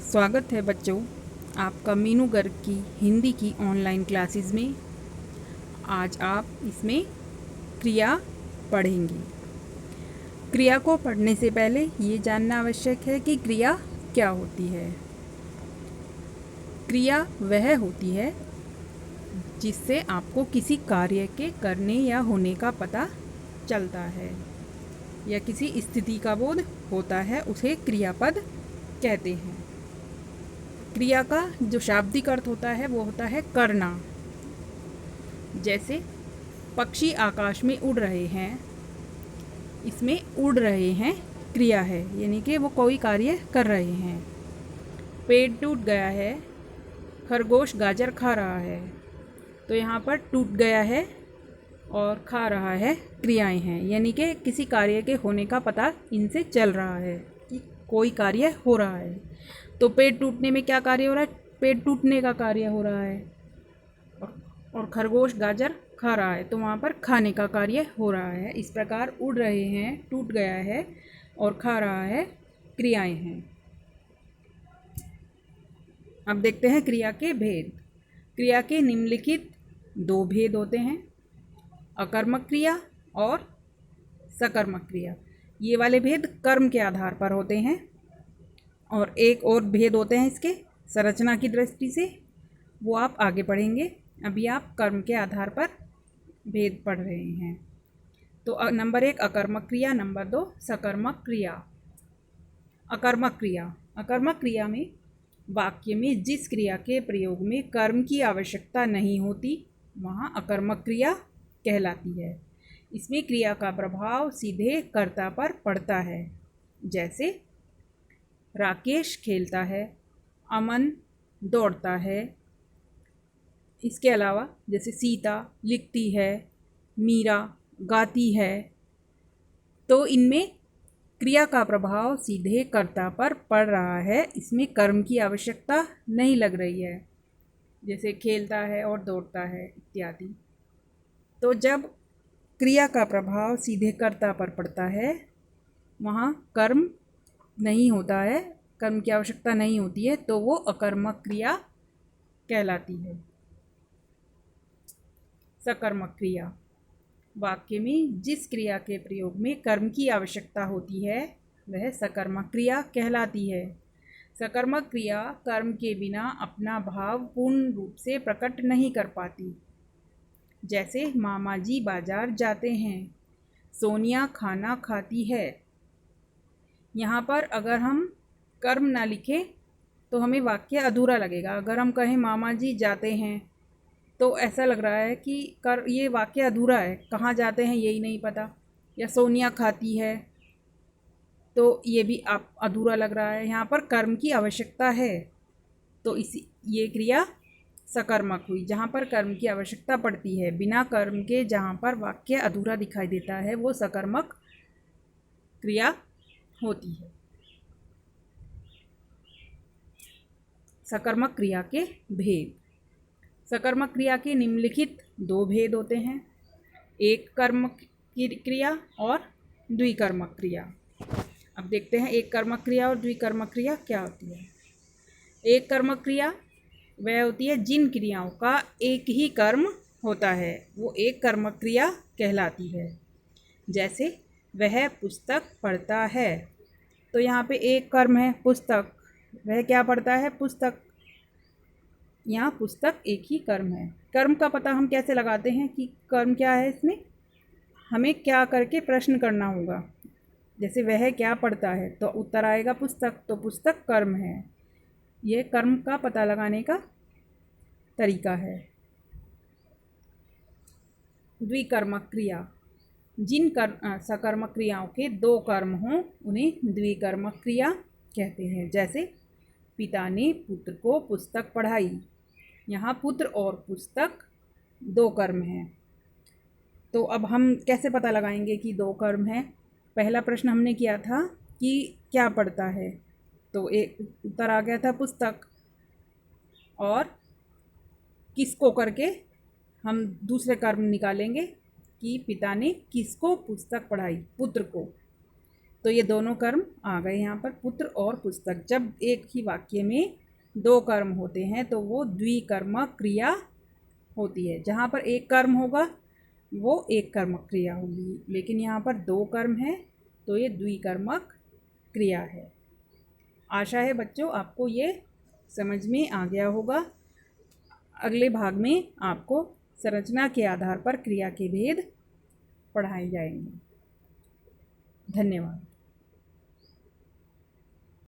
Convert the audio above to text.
स्वागत है बच्चों आपका मीनू गर्ग की हिंदी की ऑनलाइन क्लासेस में। आज आप इसमें क्रिया पढ़ेंगे। क्रिया को पढ़ने से पहले ये जानना आवश्यक है कि क्रिया क्या होती है। क्रिया वह होती है जिससे आपको किसी कार्य के करने या होने का पता चलता है या किसी स्थिति का बोध होता है, उसे क्रियापद कहते हैं। क्रिया का जो शाब्दिक अर्थ होता है वो होता है करना। जैसे पक्षी आकाश में उड़ रहे हैं, इसमें उड़ रहे हैं क्रिया है, यानी कि वो कोई कार्य कर रहे हैं। पेड़ टूट गया है, खरगोश गाजर खा रहा है, तो यहाँ पर टूट गया है और खा रहा है क्रियाएं हैं, यानी कि किसी कार्य के होने का पता इनसे चल रहा है कि कोई कार्य हो रहा है। तो पेड़ टूटने में क्या कार्य हो रहा है? पेड़ टूटने का कार्य हो रहा है। और खरगोश गाजर खा रहा है, तो वहाँ पर खाने का कार्य हो रहा है। इस प्रकार उड़ रहे हैं, टूट गया है और खा रहा है क्रियाएं हैं। अब देखते हैं क्रिया के भेद। क्रिया के निम्नलिखित दो भेद होते हैं, अकर्मक क्रिया और सकर्मक क्रिया। ये वाले भेद कर्म के आधार पर होते हैं। और एक और भेद होते हैं इसके संरचना की दृष्टि से, वो आप आगे पढ़ेंगे। अभी आप कर्म के आधार पर भेद पढ़ रहे हैं। तो नंबर 1 अकर्मक क्रिया, नंबर 2 सकर्मक क्रिया। अकर्मक क्रिया। अकर्मक क्रिया में वाक्य में जिस क्रिया के प्रयोग में कर्म की आवश्यकता नहीं होती वहाँ अकर्मक क्रिया कहलाती है। इसमें क्रिया का प्रभाव सीधे कर्ता पर पड़ता है। जैसे राकेश खेलता है, अमन दौड़ता है। इसके अलावा जैसे सीता लिखती है, मीरा गाती है। तो इनमें क्रिया का प्रभाव सीधे कर्ता पर पड़ रहा है, इसमें कर्म की आवश्यकता नहीं लग रही है। जैसे खेलता है और दौड़ता है इत्यादि। तो जब क्रिया का प्रभाव सीधे कर्ता पर पड़ता है वहाँ कर्म नहीं होता है, कर्म की आवश्यकता नहीं होती है, तो वो अकर्मक क्रिया कहलाती है। सकर्मक क्रिया। वाक्य में जिस क्रिया के प्रयोग में कर्म की आवश्यकता होती है वह सकर्मक क्रिया कहलाती है। सकर्मक क्रिया कर्म के बिना अपना भाव पूर्ण रूप से प्रकट नहीं कर पाती। जैसे मामा जी बाजार जाते हैं, सोनिया खाना खाती है। यहाँ पर अगर हम कर्म ना लिखें तो हमें वाक्य अधूरा लगेगा। अगर हम कहें मामा जी जाते हैं तो ऐसा लग रहा है कि ये वाक्य अधूरा है, कहाँ जाते हैं यही नहीं पता। या सोनिया खाती है, तो ये भी आप अधूरा लग रहा है। यहाँ पर कर्म की आवश्यकता है, तो ये क्रिया सकर्मक हुई। जहाँ पर कर्म की आवश्यकता पड़ती है, बिना कर्म के जहाँ पर वाक्य अधूरा दिखाई देता है, वो सकर्मक क्रिया होती है। सकर्मक क्रिया के भेद। सकर्मक क्रिया के निम्नलिखित दो भेद होते हैं, एक कर्मक क्रिया और द्विकर्मक क्रिया। अब देखते हैं एक कर्मक क्रिया और द्विकर्मक क्रिया क्या होती है। एक कर्मक क्रिया वह होती है जिन क्रियाओं का एक ही कर्म होता है, वो एक कर्मक क्रिया कहलाती है। जैसे वह पुस्तक पढ़ता है, तो यहाँ पे एक कर्म है पुस्तक, वह क्या पढ़ता है? पुस्तक। यहाँ पुस्तक एक ही कर्म है। कर्म का पता हम कैसे लगाते हैं कि कर्म क्या है? इसमें हमें क्या करके प्रश्न करना होगा। जैसे वह क्या पढ़ता है, तो उत्तर आएगा पुस्तक, तो पुस्तक कर्म है। यह कर्म का पता लगाने का तरीका है। द्विकर्मक क्रिया। जिन सकर्मक क्रियाओं के दो कर्म हों उन्हें द्विकर्मक क्रिया कहते हैं। जैसे पिता ने पुत्र को पुस्तक पढ़ाई, यहाँ पुत्र और पुस्तक दो कर्म हैं। तो अब हम कैसे पता लगाएंगे कि दो कर्म हैं? पहला प्रश्न हमने किया था कि क्या पढ़ता है, तो एक उत्तर आ गया था पुस्तक। और किसको करके हम दूसरे कर्म निकालेंगे कि पिता ने किसको पुस्तक पढ़ाई? पुत्र को। तो ये दोनों कर्म आ गए यहाँ पर, पुत्र और पुस्तक। जब एक ही वाक्य में दो कर्म होते हैं तो वो द्विकर्मक क्रिया होती है। जहाँ पर एक कर्म होगा वो एक कर्मक क्रिया होगी, लेकिन यहाँ पर दो कर्म है तो ये द्विकर्मक क्रिया है। आशा है बच्चों आपको ये समझ में आ गया होगा। अगले भाग में आपको संरचना के आधार पर क्रिया के भेद पढ़ाए जाएंगे। धन्यवाद।